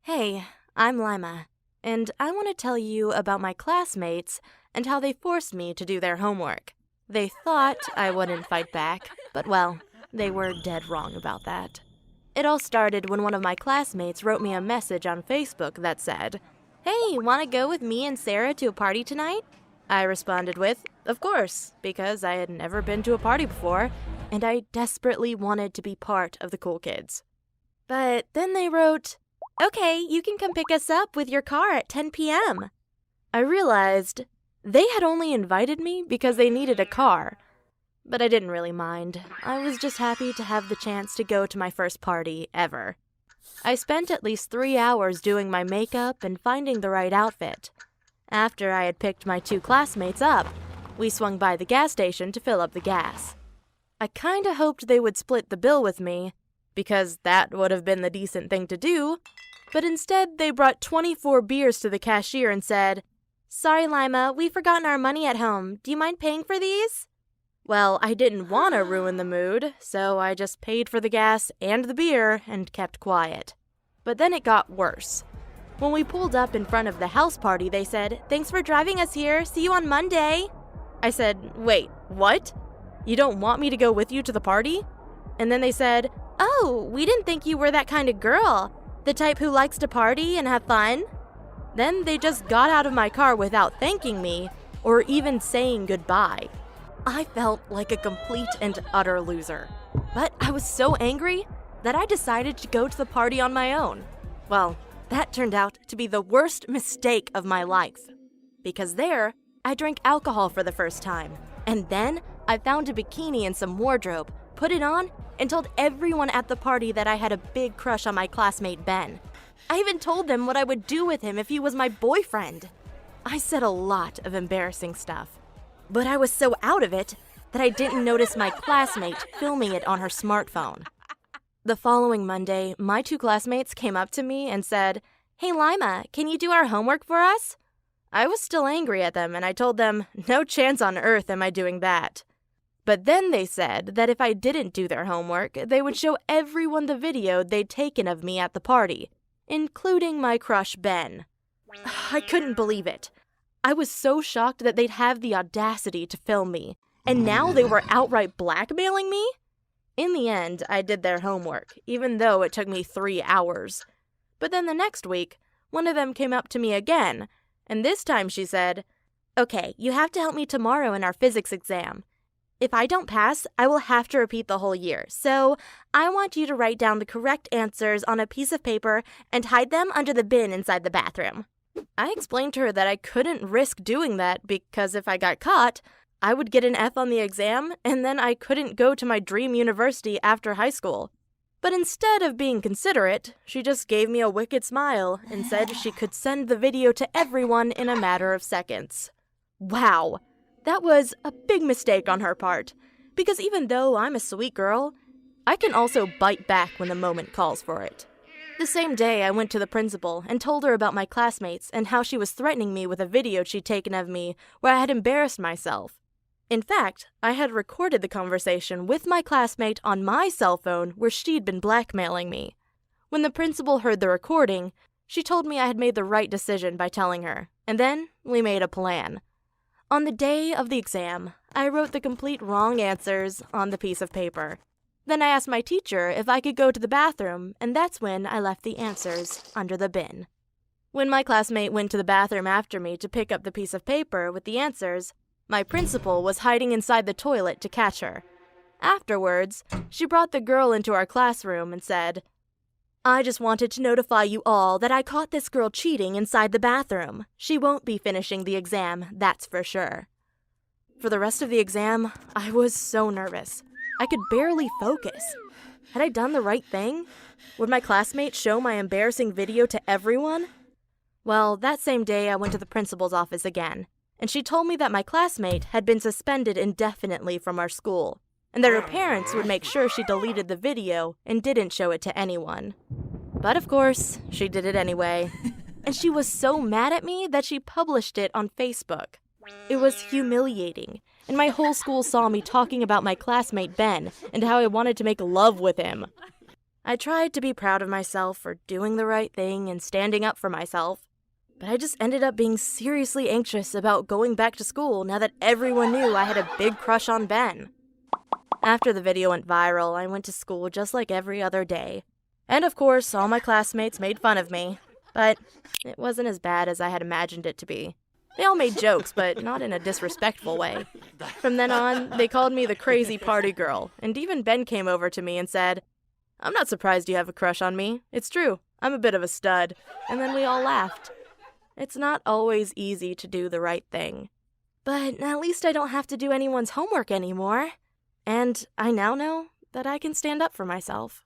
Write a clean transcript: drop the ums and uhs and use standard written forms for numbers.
Hey, I'm Lima, and I want to tell you about my classmates and how they forced me to do their homework. They thought I wouldn't fight back, but well, they were dead wrong about that. It all started when one of my classmates wrote me a message on Facebook that said, "Hey, want to go with me and Sarah to a party tonight?" I responded with, "Of course," because I had never been to a party before, and I desperately wanted to be part of the cool kids. But then they wrote, "Okay, you can come pick us up with your car at 10 p.m. I realized they had only invited me because they needed a car, but I didn't really mind. I was just happy to have the chance to go to my first party ever. I spent at least 3 hours doing my makeup and finding the right outfit. After I had picked my two classmates up, we swung by the gas station to fill up the gas. I kinda hoped they would split the bill with me, because that would have been the decent thing to do, but instead they brought 24 beers to the cashier and said, "Sorry, Lima, we've forgotten our money at home. Do you mind paying for these?" Well, I didn't want to ruin the mood, so I just paid for the gas and the beer and kept quiet. But then it got worse. When we pulled up in front of the house party, they said, "Thanks for driving us here. See you on Monday." I said, "Wait, what? You don't want me to go with you to the party?" And then they said, "Oh, we didn't think you were that kind of girl. The type who likes to party and have fun." Then they just got out of my car without thanking me or even saying goodbye. I felt like a complete and utter loser. But I was so angry that I decided to go to the party on my own. Well, that turned out to be the worst mistake of my life. Because there, I drank alcohol for the first time. And then I found a bikini and some wardrobe, put it on, and told everyone at the party that I had a big crush on my classmate Ben. I even told them what I would do with him if he was my boyfriend. I said a lot of embarrassing stuff, but I was so out of it that I didn't notice my classmate filming it on her smartphone. The following Monday, my two classmates came up to me and said, "Hey Lima, can you do our homework for us?" I was still angry at them and I told them, no chance on earth am I doing that. But then they said that if I didn't do their homework, they would show everyone the video they'd taken of me at the party, including my crush Ben. I couldn't believe it. I was so shocked that they'd have the audacity to film me, and now they were outright blackmailing me? In the end, I did their homework, even though it took me 3 hours. But then the next week, one of them came up to me again, and this time she said, "Okay, you have to help me tomorrow in our physics exam. If I don't pass, I will have to repeat the whole year, so I want you to write down the correct answers on a piece of paper and hide them under the bin inside the bathroom." I explained to her that I couldn't risk doing that because if I got caught, I would get an F on the exam and then I couldn't go to my dream university after high school. But instead of being considerate, she just gave me a wicked smile and said she could send the video to everyone in a matter of seconds. Wow! That was a big mistake on her part, because even though I'm a sweet girl, I can also bite back when the moment calls for it. The same day, I went to the principal and told her about my classmates and how she was threatening me with a video she'd taken of me where I had embarrassed myself. In fact, I had recorded the conversation with my classmate on my cell phone where she'd been blackmailing me. When the principal heard the recording, she told me I had made the right decision by telling her, and then we made a plan. On the day of the exam, I wrote the complete wrong answers on the piece of paper. Then I asked my teacher if I could go to the bathroom, and that's when I left the answers under the bin. When my classmate went to the bathroom after me to pick up the piece of paper with the answers, my principal was hiding inside the toilet to catch her. Afterwards, she brought the girl into our classroom and said, "I just wanted to notify you all that I caught this girl cheating inside the bathroom. She won't be finishing the exam, that's for sure." For the rest of the exam, I was so nervous. I could barely focus. Had I done the right thing? Would my classmate show my embarrassing video to everyone? Well, that same day I went to the principal's office again, and she told me that my classmate had been suspended indefinitely from our school, and that her parents would make sure she deleted the video and didn't show it to anyone. But of course, she did it anyway. And she was so mad at me that she published it on Facebook. It was humiliating, and my whole school saw me talking about my classmate Ben and how I wanted to make love with him. I tried to be proud of myself for doing the right thing and standing up for myself, but I just ended up being seriously anxious about going back to school now that everyone knew I had a big crush on Ben. After the video went viral, I went to school just like every other day. And of course, all my classmates made fun of me, but it wasn't as bad as I had imagined it to be. They all made jokes, but not in a disrespectful way. From then on, they called me the crazy party girl, and even Ben came over to me and said, "I'm not surprised you have a crush on me. It's true, I'm a bit of a stud." And then we all laughed. It's not always easy to do the right thing. But at least I don't have to do anyone's homework anymore. And I now know that I can stand up for myself.